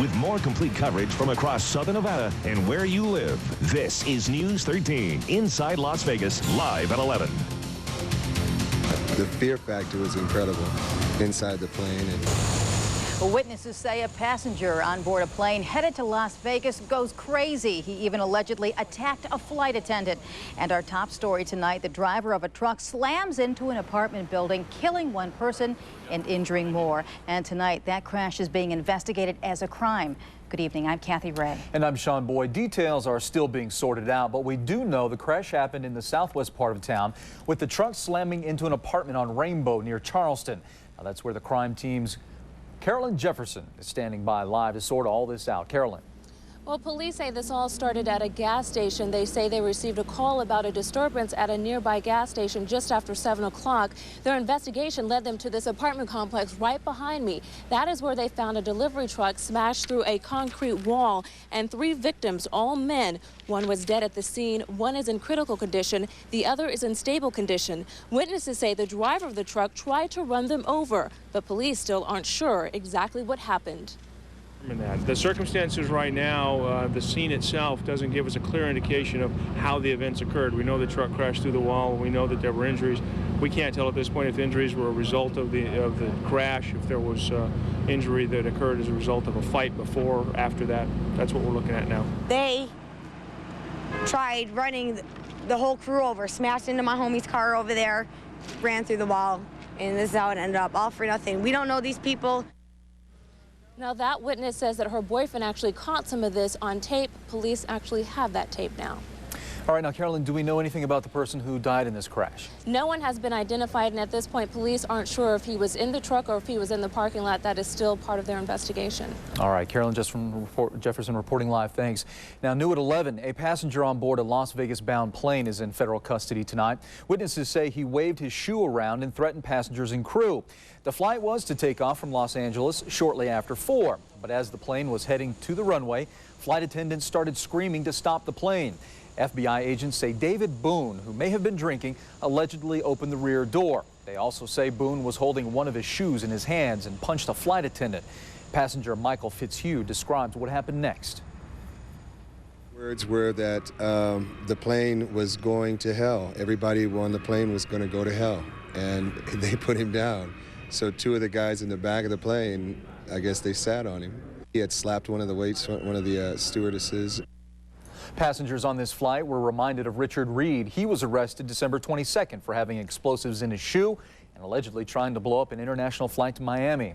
with more complete coverage from across Southern Nevada and where you live. This is News 13 Inside Las Vegas, live at 11. The fear factor was incredible inside the plane. Witnesses say a passenger on board a plane headed to Las Vegas goes crazy. He even allegedly attacked a flight attendant. And our top story tonight, the driver of a truck slams into an apartment building, killing one person and injuring more. And tonight, that crash is being investigated as a crime. Good evening, I'm Cathy Ray. And I'm Shawn Boyd. Details are still being sorted out, but we do know the crash happened in the southwest part of town, with the truck slamming into an apartment on Rainbow near Charleston. Now, that's where the crime team's Carolyn Jefferson is standing by live to sort all this out. Carolyn. Well, police say this all started at a gas station. They say they received a call about a disturbance at a nearby gas station just after 7 o'clock. Their investigation led them to this apartment complex right behind me. That is where they found a delivery truck smashed through a concrete wall and 3 victims, all men. One was dead at the scene, one is in critical condition, the other is in stable condition. Witnesses say the driver of the truck tried to run them over, but police still aren't sure exactly what happened. The circumstances right now, the scene itself doesn't give us a clear indication of how the events occurred. We know the truck crashed through the wall. We know that there were injuries. We can't tell at this point if injuries were a result of the crash, if there was injury that occurred as a result of a fight before or after that. That's what we're looking at now. They tried running the whole crew over, smashed into my homie's car over there, ran through the wall, and this is how it ended up, all for nothing. We don't know these people. Now, that witness says that her boyfriend actually caught some of this on tape. Police actually have that tape now. All right, now, Carolyn, do we know anything about the person who died in this crash? No one has been identified, and at this point, police aren't sure if he was in the truck or if he was in the parking lot. That is still part of their investigation. All right, Carolyn Jefferson reporting live. Thanks. Now, new at 11, a passenger on board a Las Vegas-bound plane is in federal custody tonight. Witnesses say he waved his shoe around and threatened passengers and crew. The flight was to take off from Los Angeles shortly after 4, but as the plane was heading to the runway, flight attendants started screaming to stop the plane. FBI agents say David Boone, who may have been drinking, allegedly opened the rear door. They also say Boone was holding one of his shoes in his hands and punched a flight attendant. Passenger Michael Fitzhugh describes what happened next. Words were that the plane was going to hell. Everybody on the plane was going to go to hell, and they put him down. So 2 of the guys in the back of the plane, I guess they sat on him. He had slapped one of the stewardesses. Passengers on this flight were reminded of Richard Reed. He was arrested December 22nd for having explosives in his shoe and allegedly trying to blow up an international flight to Miami.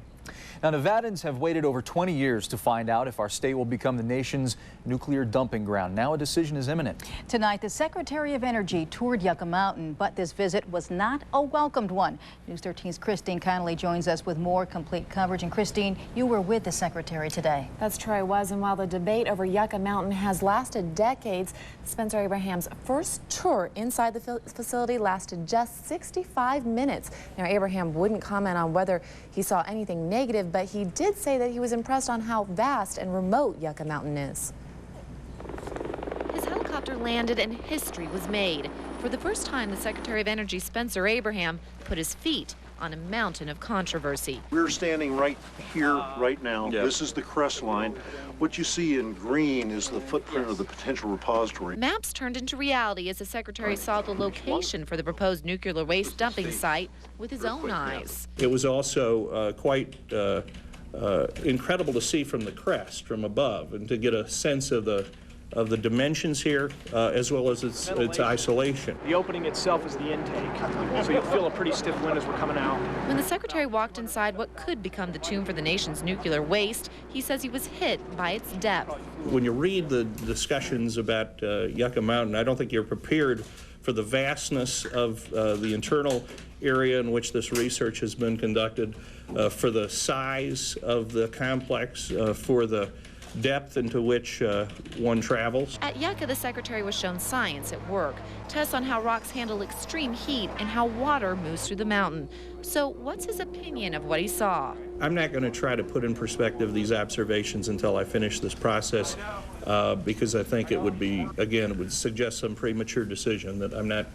Now, Nevadans have waited over 20 years to find out if our state will become the nation's nuclear dumping ground. Now a decision is imminent. Tonight, the Secretary of Energy toured Yucca Mountain, but this visit was not a welcomed one. News 13's Christine Connolly joins us with more complete coverage. And Christine, you were with the Secretary today. That's true, I was. And while the debate over Yucca Mountain has lasted decades, Spencer Abraham's first tour inside the facility lasted just 65 minutes. Now, Abraham wouldn't comment on whether he saw anything negative, but he did say that he was impressed on how vast and remote Yucca Mountain is. His helicopter landed and history was made. For the first time, the Secretary of Energy, Spencer Abraham, put his feet on a mountain of controversy. We're standing right here, right now. Yep. This is the crest line. What you see in green is the footprint of the potential repository. Maps turned into reality as the Secretary saw the location for the proposed nuclear waste dumping site with his own eyes. It was also quite incredible to see from the crest, from above, and to get a sense of the dimensions here, as well as its isolation. The opening itself is the intake, so you'll feel a pretty stiff wind as we're coming out. When the Secretary walked inside what could become the tomb for the nation's nuclear waste, he says he was hit by its depth. When you read the discussions about Yucca Mountain, I don't think you're prepared for the vastness of the internal area in which this research has been conducted, for the size of the complex, for the depth into which one travels. At Yucca, the Secretary was shown science at work, tests on how rocks handle extreme heat and how water moves through the mountain. So what's his opinion of what he saw? I'm not going to try to put in perspective these observations until I finish this process, because I think it would be, again, it would suggest some premature decision that I'm not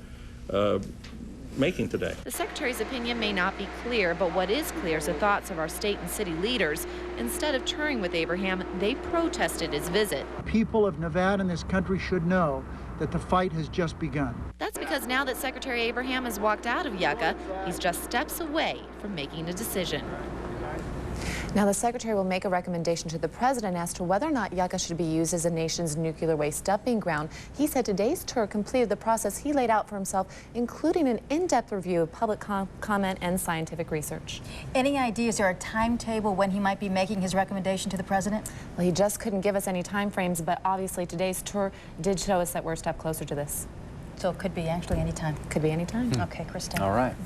making today. The Secretary's opinion may not be clear, but what is clear is the thoughts of our state and city leaders. Instead of touring with Abraham, they protested his visit. People of Nevada and this country should know that the fight has just begun. That's because now that Secretary Abraham has walked out of Yucca, he's just steps away from making a decision. Now, the Secretary will make a recommendation to the President as to whether or not Yucca should be used as a nation's nuclear waste dumping ground. He said today's tour completed the process he laid out for himself, including an in-depth review of public comment and scientific research. Any ideas or a timetable when he might be making his recommendation to the President? Well, he just couldn't give us any time frames, but obviously today's tour did show us that we're a step closer to this. So it could be actually any time. Could be any time. Okay, Kristen. All right.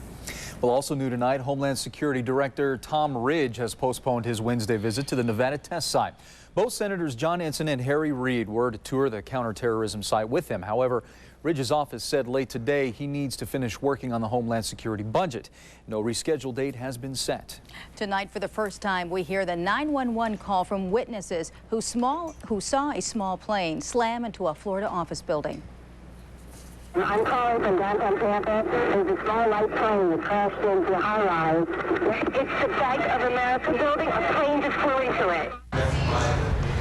Well, also new tonight, Homeland Security Director Tom Ridge has postponed his Wednesday visit to the Nevada test site. Both Senators John Ensign and Harry Reid were to tour the counterterrorism site with him. However, Ridge's office said late today he needs to finish working on the Homeland Security budget. No rescheduled date has been set. Tonight, for the first time, we hear the 911 call from witnesses who saw a small plane slam into a Florida office building. I'm calling from downtown Tampa. There's a small light plane that crashed into a high-rise. It's the site of American building. A plane just flew into it.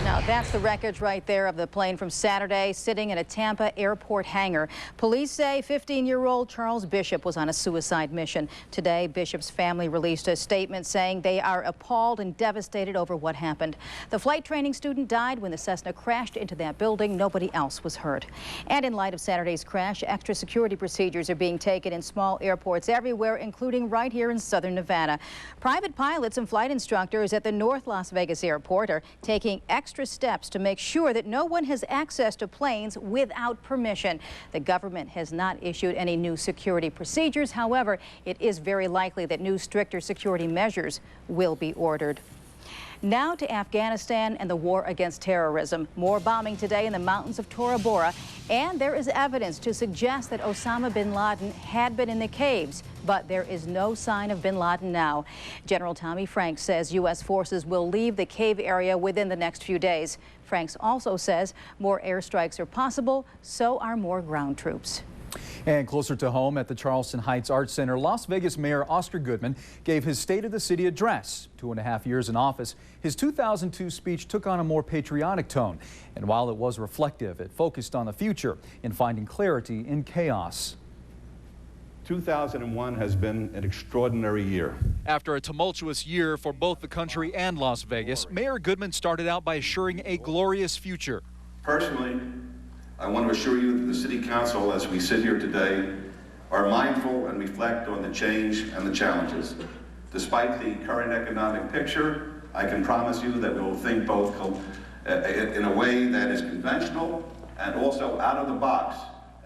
Now, that's the wreckage right there of the plane from Saturday sitting in a Tampa airport hangar. Police say 15-year-old Charles Bishop was on a suicide mission. Today, Bishop's family released a statement saying they are appalled and devastated over what happened. The flight training student died when the Cessna crashed into that building. Nobody else was hurt. And in light of Saturday's crash, extra security procedures are being taken in small airports everywhere, including right here in southern Nevada. Private pilots and flight instructors at the North Las Vegas airport are taking extra steps to make sure that no one has access to planes without permission. The government has not issued any new security procedures. However, it is very likely that new stricter security measures will be ordered. Now to Afghanistan and the war against terrorism. More bombing today in the mountains of Tora Bora, and there is evidence to suggest that Osama bin Laden had been in the caves, but there is no sign of bin Laden now. General Tommy Franks says U.S. forces will leave the cave area within the next few days. Franks also says more airstrikes are possible, so are more ground troops. And closer to home at the Charleston Heights Arts Center, Las Vegas Mayor Oscar Goodman gave his State of the City address. 2.5 years in office, his 2002 speech took on a more patriotic tone. And while it was reflective, it focused on the future in finding clarity in chaos. 2001 has been an extraordinary year. After a tumultuous year for both the country and Las Vegas, Mayor Goodman started out by assuring a glorious future. Personally, I want to assure you that the City Council, as we sit here today, are mindful and reflect on the change and the challenges. Despite the current economic picture, I can promise you that we will think both in a way that is conventional and also out of the box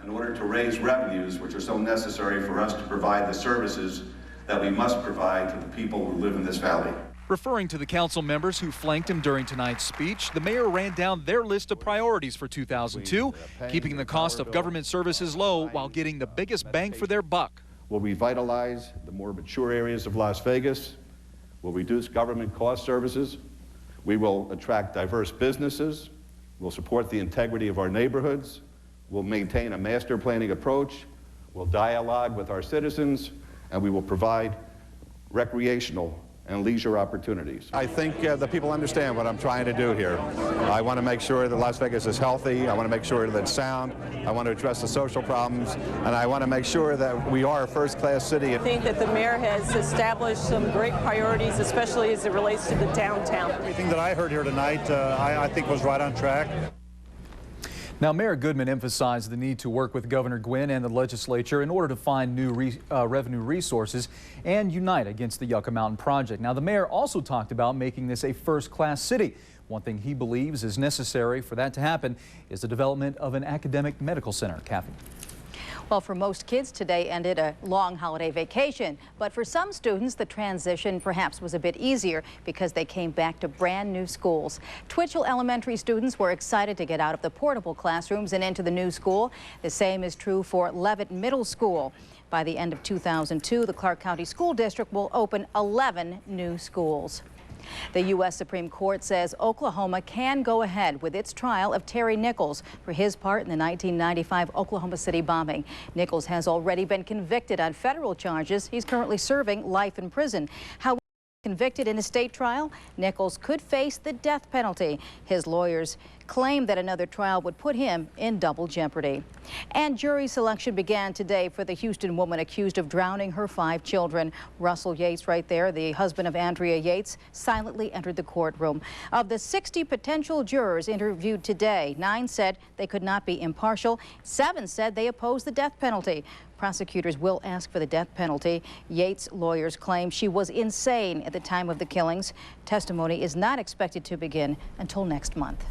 in order to raise revenues which are so necessary for us to provide the services that we must provide to the people who live in this valley. Referring to the council members who flanked him during tonight's speech, the mayor ran down their list of priorities for 2002, keeping the cost of government services low while getting the biggest bang for their buck. We'll revitalize the more mature areas of Las Vegas. We'll reduce government cost services. We will attract diverse businesses. We'll support the integrity of our neighborhoods. We'll maintain a master planning approach. We'll dialogue with our citizens, and we will provide recreational and leisure opportunities. I think the people understand what I'm trying to do here. I want to make sure that Las Vegas is healthy. I want to make sure that it's sound. I want to address the social problems, and I want to make sure that we are a first-class city. I think that the mayor has established some great priorities, especially as it relates to the downtown. Everything that I heard here tonight, I think was right on track. Now, Mayor Goodman emphasized the need to work with Governor Gwynn and the legislature in order to find new revenue resources and unite against the Yucca Mountain project. Now, the mayor also talked about making this a first-class city. One thing he believes is necessary for that to happen is the development of an academic medical center. Cathy. Well, for most kids, today ended a long holiday vacation. But for some students, the transition perhaps was a bit easier because they came back to brand new schools. Twitchell Elementary students were excited to get out of the portable classrooms and into the new school. The same is true for Leavitt Middle School. By the end of 2002, the Clark County School District will open 11 new schools. The U.S. Supreme Court says Oklahoma can go ahead with its trial of Terry Nichols for his part in the 1995 Oklahoma City bombing. Nichols has already been convicted on federal charges. He's currently serving life in prison. However, convicted in a state trial, Nichols could face the death penalty. His lawyers claim that another trial would put him in double jeopardy. And jury selection began today for the Houston woman accused of drowning her 5 children. Russell Yates, right there, the husband of Andrea Yates, silently entered the courtroom. Of the 60 potential jurors interviewed today, 9 said they could not be impartial. 7 said they opposed the death penalty. Prosecutors will ask for the death penalty. Yates' lawyers claim she was insane at the time of the killings. Testimony is not expected to begin until next month.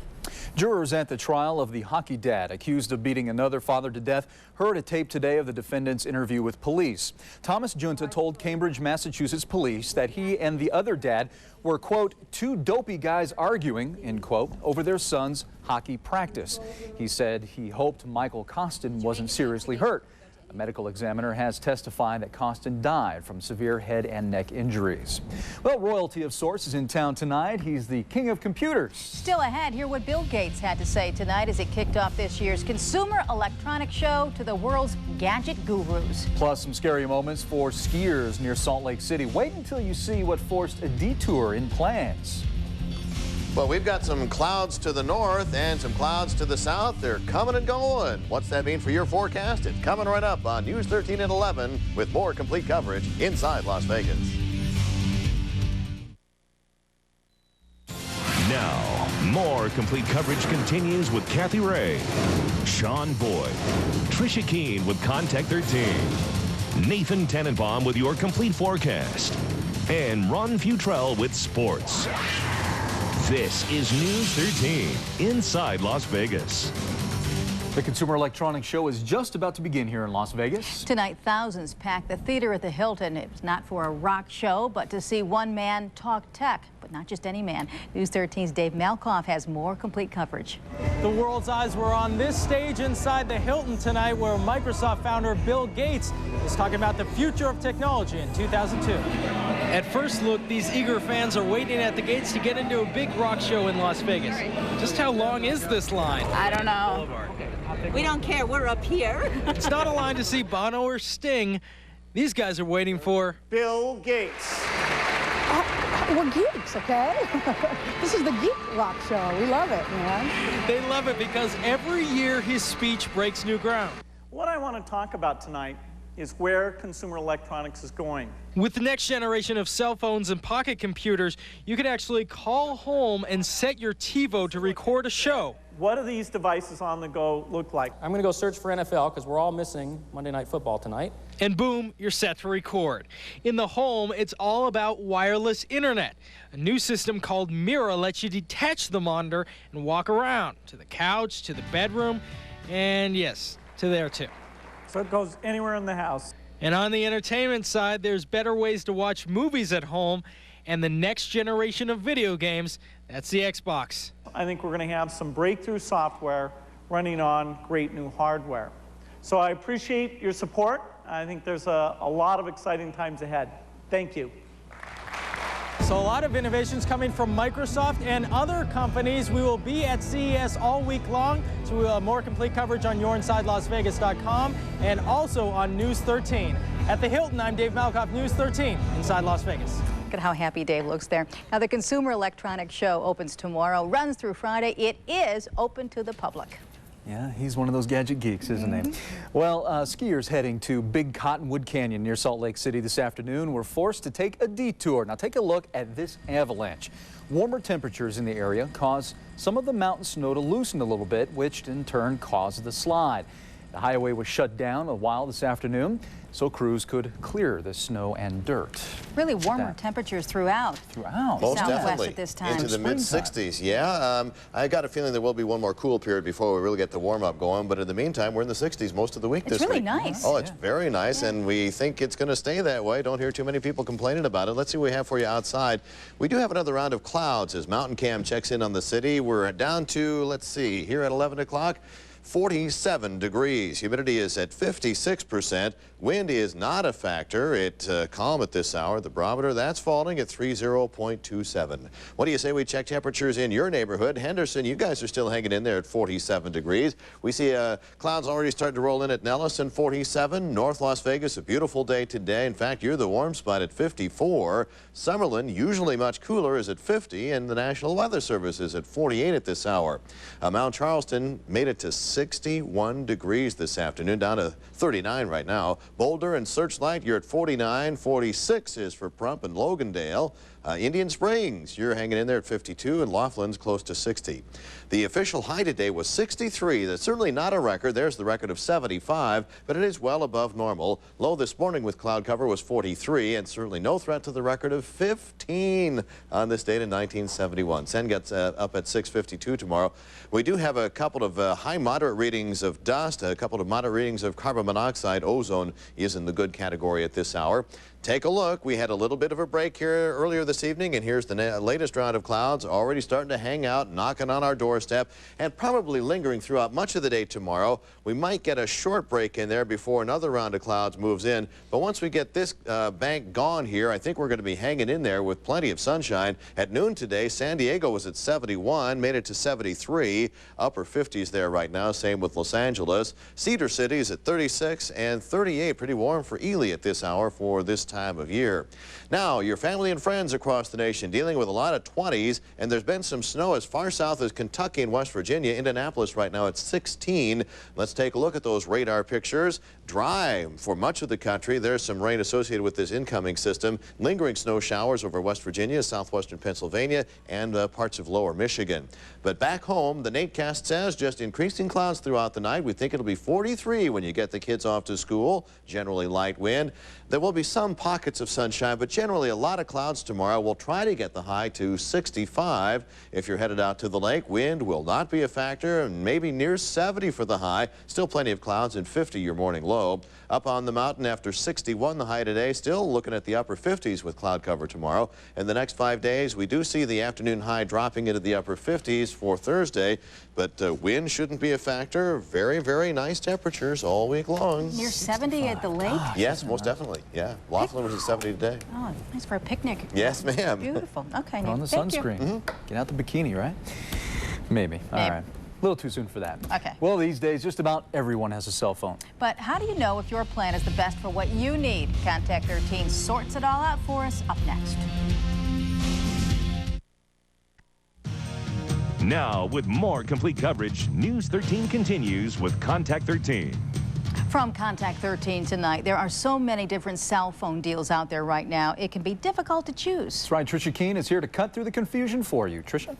Jurors at the trial of the hockey dad accused of beating another father to death heard a tape today of the defendant's interview with police. Thomas Junta told Cambridge, Massachusetts police that he and the other dad were, quote, 2 dopey guys arguing, end quote, over their son's hockey practice. He said he hoped Michael Costin wasn't seriously hurt. A medical examiner has testified that Costin died from severe head and neck injuries. Well, royalty of sorts is in town tonight. He's the king of computers. Still ahead, hear what Bill Gates had to say tonight as he kicked off this year's Consumer Electronics Show to the world's gadget gurus. Plus some scary moments for skiers near Salt Lake City. Wait until you see what forced a detour in plans. Well, we've got some clouds to the north and some clouds to the south. They're coming and going. What's that mean for your forecast? It's coming right up on News 13 at 11 with more complete coverage inside Las Vegas. Now, more complete coverage continues with Cathy Ray, Shawn Boyd, Tricia Kean with Contact 13, Nathan Tannenbaum with your complete forecast, and Ron Futrell with sports. This is News 13 inside Las Vegas. The Consumer Electronics Show is just about to begin here in Las Vegas. Tonight, thousands packed the theater at the Hilton. It was not for a rock show, but to see one man talk tech. But not just any man. News 13's Dave Malkoff has more complete coverage. The world's eyes were on this stage inside the Hilton tonight, where Microsoft founder Bill Gates is talking about the future of technology in 2002. At first look, these eager fans are waiting at the gates to get into a big rock show in Las Vegas. Just how long is this line? I don't know. We don't care. We're up here. It's not a line to see Bono or Sting. These guys are waiting for Bill Gates. We're geeks, okay? This is the Geek Rock Show. We love it, man. They love it because every year his speech breaks new ground. What I want to talk about tonight is where consumer electronics is going. With the next generation of cell phones and pocket computers, you can actually call home and set your TiVo to record a show. What do these devices on the go look like? I'm going to go search for NFL because we're all missing Monday Night Football tonight. And boom, you're set to record. In the home, it's all about wireless internet. A new system called Mira lets you detach the monitor and walk around to the couch, to the bedroom, and yes, to there too. So it goes anywhere in the house. And on the entertainment side, there's better ways to watch movies at home and the next generation of video games. That's the Xbox. I think we're going to have some breakthrough software running on great new hardware. So I appreciate your support. I think there's a lot of exciting times ahead. Thank you. So a lot of innovations coming from Microsoft and other companies. We will be at CES all week long, so we'll have more complete coverage on YourInsideLasVegas.com and also on News 13. At the Hilton, I'm Dave Malkoff, News 13, inside Las Vegas. Look at how happy Dave looks there. Now, the Consumer Electronics Show opens tomorrow, runs through Friday. It is open to the public. Yeah, he's one of those gadget geeks, isn't he? Well, skiers heading to Big Cottonwood Canyon near Salt Lake City this afternoon were forced to take a detour. Now, take a look at this avalanche. Warmer temperatures in the area caused some of the mountain snow to loosen a little bit, which in turn caused the slide. The highway was shut down a while this afternoon, so crews could clear the snow and dirt. Really warmer temperatures throughout. Most Southwest definitely. At this time. Into the mid-60s. Yeah, I got a feeling there will be one more cool period before we really get the warm-up going. But in the meantime, we're in the 60s most of the week this week. It's really nice. Oh, it's very nice, and we think it's going to stay that way. Don't hear too many people complaining about it. Let's see what we have for you outside. We do have another round of clouds as Mountain Cam checks in on the city. We're down to, let's see, here at 11 o'clock. 47 degrees. Humidity is at 56%. Wind is not a factor. It's calm at this hour. The barometer, that's falling at 30.27. What do you say we check temperatures in your neighborhood? Henderson, you guys are still hanging in there at 47 degrees. We see clouds already starting to roll in at Nellis, 47. North Las Vegas, a beautiful day today. In fact, you're the warm spot at 54. Summerlin, usually much cooler, is at 50, and the National Weather Service is at 48 at this hour. Mount Charleston made it to 61 degrees this afternoon, down to 39 right now. Boulder and Searchlight, you're at 49. 46 is for Prump and Logandale. Indian Springs, you're hanging in there at 52, and Laughlin's close to 60. The official high today was 63. That's certainly not a record. There's the record of 75, but it is well above normal. Low this morning with cloud cover was 43, and certainly no threat to the record of 15 on this date in 1971. Sen gets up at 6:52 tomorrow. We do have a couple of high moderate readings of dust, a couple of moderate readings of carbon monoxide. Ozone is in the good category at this hour. Take a look. We had a little bit of a break here earlier this evening, and here's the latest round of clouds already starting to hang out, knocking on our doorstep, and probably lingering throughout much of the day tomorrow. We might get a short break in there before another round of clouds moves in, but once we get this bank gone here, I think we're going to be hanging in there with plenty of sunshine. At noon today, San Diego was at 71, made it to 73, upper 50s there right now, same with Los Angeles. Cedar City is at 36 and 38, pretty warm for Ely at this hour for this time of year. Now, your family and friends across the nation dealing with a lot of 20s, and there's been some snow as far south as Kentucky and West Virginia. Indianapolis right now at 16. Let's take a look at those radar pictures. Dry for much of the country. There's some rain associated with this incoming system. Lingering snow showers over West Virginia, southwestern Pennsylvania, and parts of lower Michigan. But back home, the Natecast says just increasing clouds throughout the night. We think it'll be 43 when you get the kids off to school. Generally light wind. There will be some pockets of sunshine, but generally a lot of clouds tomorrow. We'll try to get the high to 65 if you're headed out to the lake. Wind will not be a factor, and maybe near 70 for the high. Still plenty of clouds, and 50 your morning low. Up on the mountain after 61 the high today, still looking at the upper 50s with cloud cover tomorrow. In the next 5 days, we do see the afternoon high dropping into the upper 50s for Thursday, but wind shouldn't be a factor. Very, very nice temperatures all week long. Near 70 at the lake? Yes, most definitely. Yeah, Laughlin was at 70 today. Oh, nice for a picnic. Yes, ma'am. Beautiful. Okay, on the sunscreen. Get out the bikini, right? Maybe. All right. A little too soon for that. Okay. Well, these days, just about everyone has a cell phone. But how do you know if your plan is the best for what you need? Contact 13 sorts it all out for us up next. Now, with more complete coverage, News 13 continues with Contact 13. From Contact 13 tonight, there are so many different cell phone deals out there right now, it can be difficult to choose. That's right. Tricia Kean is here to cut through the confusion for you. Tricia?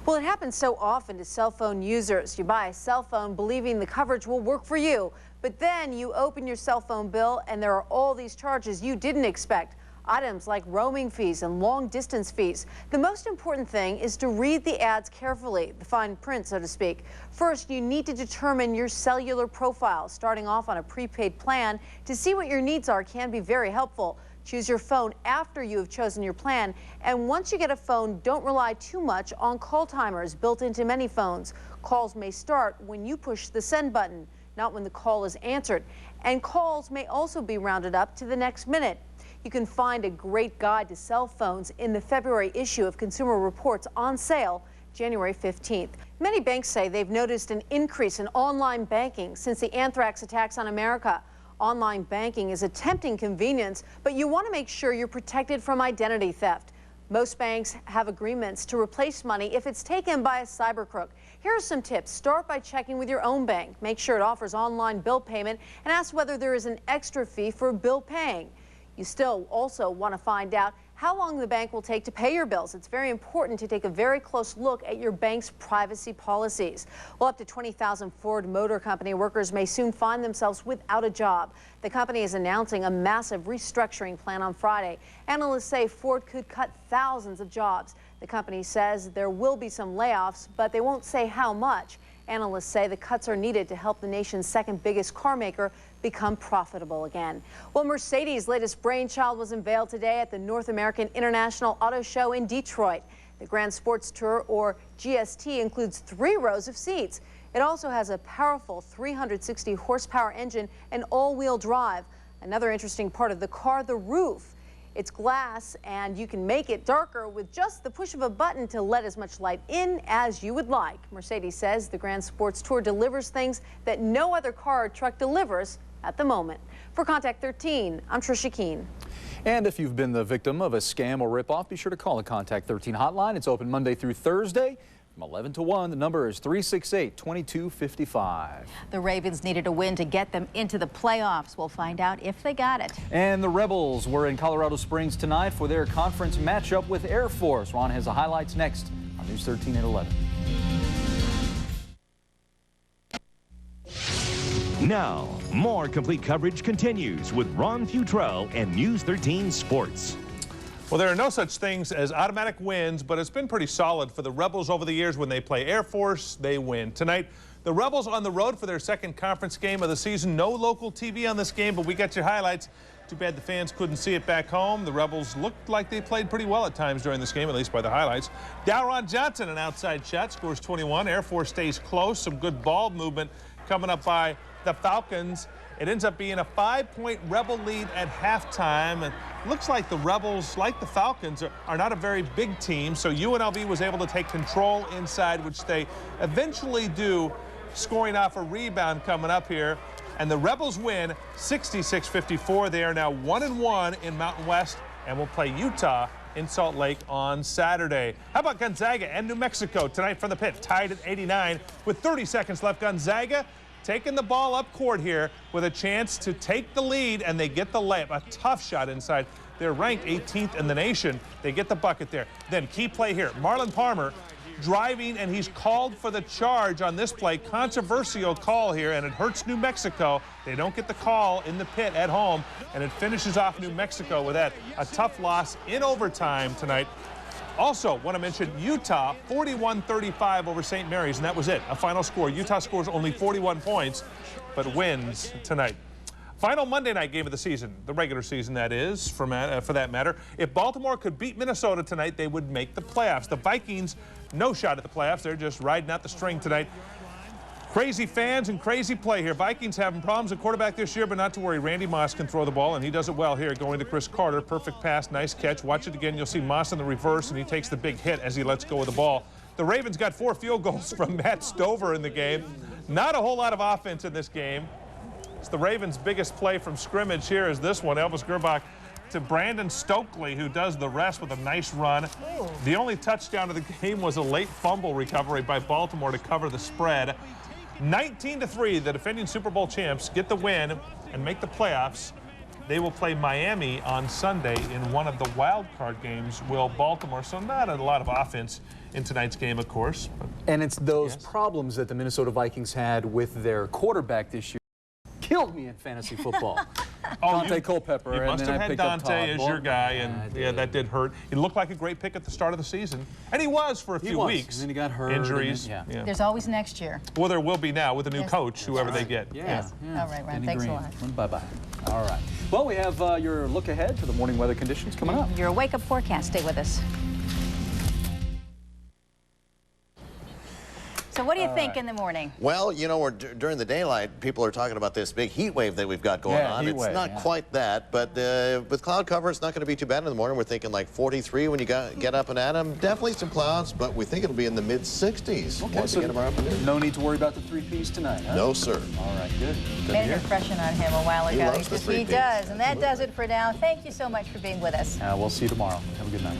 Well, it happens so often to cell phone users. You buy a cell phone believing the coverage will work for you, but then you open your cell phone bill and there are all these charges you didn't expect. Items like roaming fees and long distance fees. The most important thing is to read the ads carefully, the fine print, so to speak. First, you need to determine your cellular profile. Starting off on a prepaid plan to see what your needs are can be very helpful. Choose your phone after you have chosen your plan. And once you get a phone, don't rely too much on call timers built into many phones. Calls may start when you push the send button, not when the call is answered. And calls may also be rounded up to the next minute. You can find a great guide to cell phones in the February issue of Consumer Reports, on sale January 15th. Many banks say they've noticed an increase in online banking since the anthrax attacks on America. Online banking is a tempting convenience, but you want to make sure you're protected from identity theft. Most banks have agreements to replace money if it's taken by a cyber crook. Here are some tips. Start by checking with your own bank. Make sure it offers online bill payment and ask whether there is an extra fee for bill paying. You still also want to find out how long the bank will take to pay your bills. It's very important to take a very close look at your bank's privacy policies. Well, up to 20,000 Ford Motor Company workers may soon find themselves without a job. The company is announcing a massive restructuring plan on Friday. Analysts say Ford could cut thousands of jobs. The company says there will be some layoffs, but they won't say how much. Analysts say the cuts are needed to help the nation's second biggest car maker become profitable again. Well, Mercedes' latest brainchild was unveiled today at the North American International Auto Show in Detroit. The Grand Sports Tour, or GST, includes 3 rows of seats. It also has a powerful 360 horsepower engine and all-wheel drive. Another interesting part of the car, the roof. It's glass, and you can make it darker with just the push of a button to let as much light in as you would like. Mercedes says the Grand Sports Tour delivers things that no other car or truck delivers at the moment. For Contact 13, I'm Tricia Kean. And if you've been the victim of a scam or ripoff, be sure to call the Contact 13 hotline. It's open Monday through Thursday from 11 to 1. The number is 368-2255. The Ravens needed a win to get them into the playoffs. We'll find out if they got it. And the Rebels were in Colorado Springs tonight for their conference matchup with Air Force. Ron has the highlights next on News 13 at 11. Now, more complete coverage continues with Ron Futrell and News 13 Sports. Well, there are no such things as automatic wins, but it's been pretty solid for the Rebels over the years. When they play Air Force, they win. Tonight, the Rebels on the road for their second conference game of the season. No local TV on this game, but we got your highlights. Too bad the fans couldn't see it back home. The Rebels looked like they played pretty well at times during this game, at least by the highlights. Dalron Johnson, an outside shot, scores 21. Air Force stays close. Some good ball movement coming up by the Falcons. It ends up being a 5-point Rebel lead at halftime. And looks like the Rebels, like the Falcons, are not a very big team. So UNLV was able to take control inside, which they eventually do, scoring off a rebound coming up here. And the Rebels win 66-54. They are now 1-1 in Mountain West and will play Utah in Salt Lake on Saturday. How about Gonzaga and New Mexico tonight from the pit, tied at 89 with 30 seconds left. Gonzaga taking the ball up court here with a chance to take the lead, and they get the layup. A tough shot inside. They're ranked 18th in the nation. They get the bucket there. Then key play here. Marlon Palmer driving, and he's called for the charge on this play. Controversial call here, and it hurts New Mexico. They don't get the call in the pit at home, and it finishes off New Mexico with that. A tough loss in overtime tonight. Also, want to mention Utah 41-35 over St. Mary's, and that was it. A final score. Utah scores only 41 points, but wins tonight. Final Monday night game of the season, the regular season that is, for that matter. If Baltimore could beat Minnesota tonight, they would make the playoffs. The Vikings, no shot at the playoffs. They're just riding out the string tonight. Crazy fans and crazy play here. Vikings having problems at quarterback this year, but not to worry. Randy Moss can throw the ball, and he does it well here, going to Chris Carter. Perfect pass, nice catch. Watch it again. You'll see Moss in the reverse, and he takes the big hit as he lets go of the ball. The Ravens got 4 field goals from Matt Stover in the game. Not a whole lot of offense in this game. It's the Ravens' biggest play from scrimmage here is this one. Elvis Gerbach to Brandon Stokely, who does the rest with a nice run. The only touchdown of the game was a late fumble recovery by Baltimore to cover the spread. 19-3, the defending Super Bowl champs get the win and make the playoffs. They will play Miami on Sunday in one of the wild card games. Will Baltimore? So not a lot of offense in tonight's game, of course. And it's those problems that the Minnesota Vikings had with their quarterback this year. Killed me in fantasy football. Dante Culpepper. You must have had Dante as your guy, and yeah, that did hurt. He looked like a great pick at the start of the season, and he was for a few weeks. And then he got hurt. Injuries. Yeah. There's always next year. Well, there will be now with a new coach, whoever they get. Yes. All right, Ron. Thanks a lot. Bye-bye. All right. Well, we have your look ahead to the morning weather conditions coming up. Your wake-up forecast. Stay with us. So what do you think in the morning? Well, you know, during the daylight, people are talking about this big heat wave that we've got going on. It's not quite that, but with cloud cover, it's not going to be too bad in the morning. We're thinking like 43 when you get up and at them. Definitely some clouds, but we think it'll be in the mid-60s. Okay, so no need to worry about the 3 Ps tonight, huh? No, sir. All right, good. Made an impression on him a while ago. He loves the 3 Ps. He does, and that does it for now. Thank you so much for being with us. We'll see you tomorrow. Have a good night.